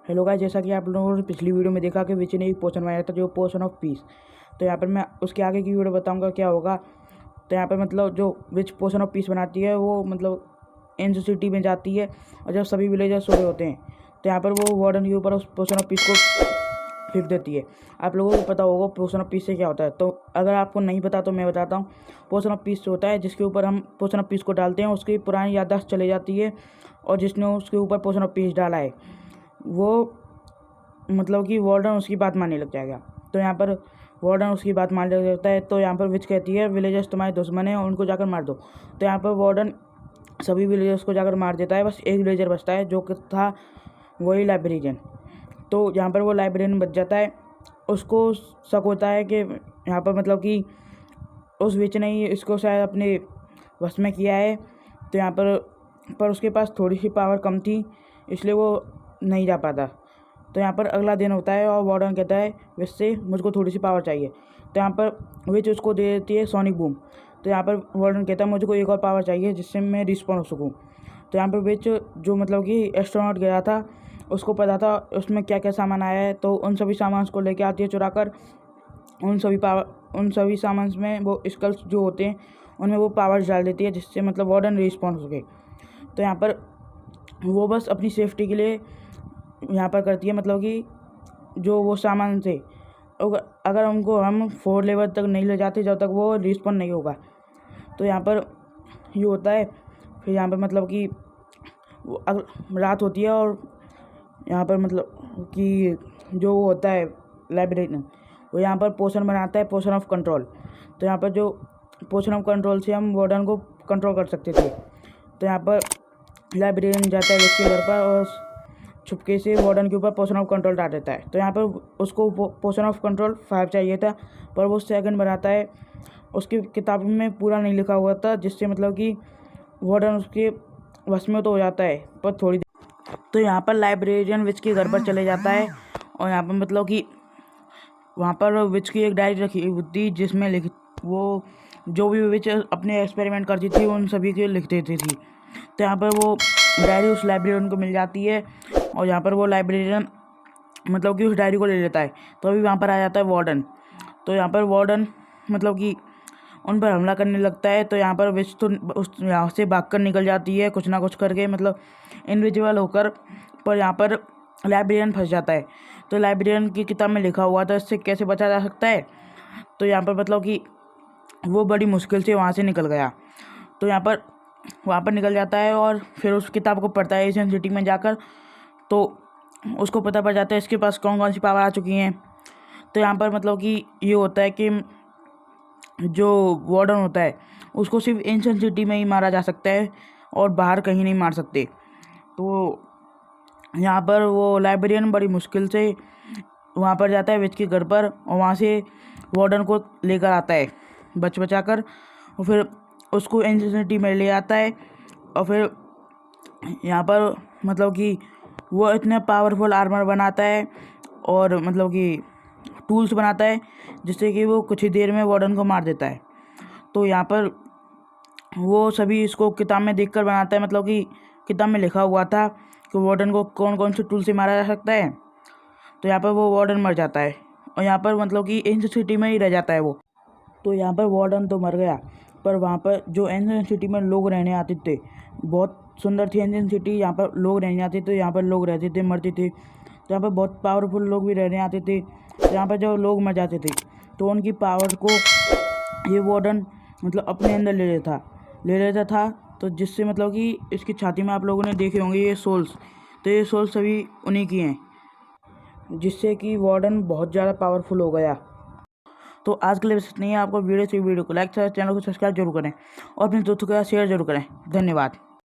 Hello guys, जैसा कि आप लोगों ने पिछली वीडियो में देखा कि विच ने एक पोशन बनाया था जो पोशन ऑफ पीस। तो यहाँ पर मैं उसके आगे की वीडियो बताऊंगा क्या होगा। तो यहाँ पर मतलब जो विच पोशन ऑफ पीस बनाती है वो मतलब एंजो सिटी में जाती है और जब सभी विलेजर्स सो रहे होते हैं तो यहाँ पर वो वार्डन के ऊपर उस पोशन ऑफ पीस को फेंक देती है। आप लोगों को पता होगा पोशन ऑफ पीस से क्या होता है, तो अगर आपको नहीं पता तो मैं बताता हूँ। पोशन ऑफ पीस होता है जिसके ऊपर हम पोशन ऑफ पीस को डालते हैं, उसकी पुरानी याददाश्त चली जाती है और जिसने उसके ऊपर पोशन ऑफ पीस डाला है वो मतलब कि वार्डन उसकी बात मानने लग जाएगा। तो यहाँ पर वार्डन उसकी बात मानने लग जाता है। तो यहाँ पर विच कहती है विलेजर्स तुम्हारे दुश्मन हैं और उनको जाकर मार दो। तो यहाँ पर वार्डन सभी विलेजर्स को जाकर मार देता है, बस एक विलेजर बचता है जो कि था वही लाइब्रेरियन। तो यहाँ पर वो लाइब्रेरियन बच जाता है। उसको शक होता है कि यहाँ पर मतलब कि उस विच ने ही इसको शायद अपने वश में किया है। तो यहाँ पर उसके पास थोड़ी सी पावर कम थी इसलिए वो नहीं जा पाता। तो यहाँ पर अगला दिन होता है और वार्डन कहता है विच से मुझको थोड़ी सी पावर चाहिए। तो यहाँ पर विच उसको दे देती है सोनिक बूम। तो यहाँ पर वार्डन कहता है मुझको एक और पावर चाहिए जिससे मैं रिस्पॉन्ड हो सकूँ। तो यहाँ पर विच जो मतलब कि एस्ट्रोनॉट गया था उसको पता था उसमें क्या क्या सामान आया है, तो उन सभी सामान को लेके आती है चुरा कर। उन सभी सामान में वो स्कल्स जो होते हैं उनमें वो पावर्स डाल देती है जिससे मतलब वार्डन रिस्पॉन्ड हो सके। तो यहाँ पर वो बस अपनी सेफ्टी के लिए यहाँ पर करती है मतलब कि जो वो सामान थे अगर उनको हम 4 लेवल तक नहीं ले जाते जब तक वो रिस्पॉन्ड नहीं होगा। तो यहाँ पर ये होता है। फिर यहाँ पर मतलब कि रात होती है और यहाँ पर मतलब कि जो वो होता है लाइब्रेरियन वो यहाँ पर पोशन बनाता है, पोशन ऑफ कंट्रोल। तो यहाँ पर जो पोशन ऑफ कंट्रोल से हम वार्डन को कंट्रोल कर सकते थे। तो यहाँ पर लाइब्रेरियन जाता है उसके घर पर और छुपके से वार्डन के ऊपर पोशन ऑफ कंट्रोल डाल देता है। तो यहाँ पर उसको पोशन ऑफ कंट्रोल 5 चाहिए था पर वो सेकंड बनाता है। उसकी किताब में पूरा नहीं लिखा हुआ था जिससे मतलब कि वार्डन उसके वश में तो हो जाता है पर थोड़ी। तो यहाँ पर लाइब्रेरियन विच के घर पर चले जाता है और यहाँ पर मतलब कि वहाँ पर विच की एक डायरी रखी होती जिसमें वो जो भी विच अपने एक्सपेरिमेंट करती थी उन सभी के लिख देती थी। तो यहाँ पर वो डायरी उस लाइब्रेरियन को मिल जाती है और यहाँ पर वो लाइब्रेरियन मतलब कि उस डायरी को ले लेता है। तो अभी वहाँ पर आ जाता है वार्डन। तो यहाँ पर वार्डन मतलब कि उन पर हमला करने लगता है। तो यहाँ पर विच तो उस यहाँ से भागकर निकल जाती है कुछ ना कुछ करके मतलब इनविजिबल होकर, पर यहाँ पर लाइब्रेरियन फंस जाता है। तो लाइब्रेरियन की किताब में लिखा हुआ था इससे कैसे बचा जा सकता है। तो यहाँ पर मतलब कि वो बड़ी मुश्किल से वहाँ से निकल गया। तो यहाँ पर वहाँ पर निकल जाता है और फिर उस किताब को पढ़ता है एशियन सिटी में जाकर। तो उसको पता पड़ जाता है इसके पास कौन कौन सी पावर आ चुकी हैं। तो यहाँ पर मतलब कि ये होता है कि जो वार्डन होता है उसको सिर्फ एशियन सिटी में ही मारा जा सकता है और बाहर कहीं नहीं मार सकते। तो यहाँ पर वो लाइब्रेरियन बड़ी मुश्किल से वहाँ पर जाता है विच के घर पर और वहाँ से वार्डन को लेकर आता है बचा कर और फिर उसको एशियन सिटी में ले आता है। और फिर यहाँ पर मतलब कि वो इतने पावरफुल आर्मर बनाता है और मतलब कि टूल्स बनाता है जिससे कि वो कुछ ही देर में वार्डन को मार देता है। तो यहाँ पर वो सभी इसको किताब में देखकर बनाता है, मतलब कि किताब में लिखा हुआ था कि वार्डन को कौन कौन से टूल से मारा जा सकता है। तो यहाँ पर वो वार्डन मर जाता है और यहाँ पर मतलब कि एशियन सिटी में ही रह जाता है वो। तो यहाँ पर वार्डन तो मर गया पर वहाँ पर जो एशियन सिटी में लोग रहने आते थे बहुत सुंदर थी एशियन सिटी। यहाँ पर लोग रहने आते थे, यहाँ पर लोग रहते थे, मरते थे। तो यहाँ पर बहुत पावरफुल लोग भी रहने आते थे। तो यहाँ पर जब लोग मर जाते थे तो उनकी पावर को ये वार्डन मतलब अपने अंदर ले लेता था। तो जिससे मतलब कि इसकी छाती में आप लोगों ने देखे होंगे ये सोल्स, तो ये सोल्स सभी उन्हीं की हैं जिससे कि वार्डन बहुत ज़्यादा पावरफुल हो गया। तो आज के लिए बस नहीं है। आपको वीडियो को लाइक करें, चैनल को सब्सक्राइब जरूर करें और अपने दोस्तों के साथ शेयर जरूर करें। धन्यवाद।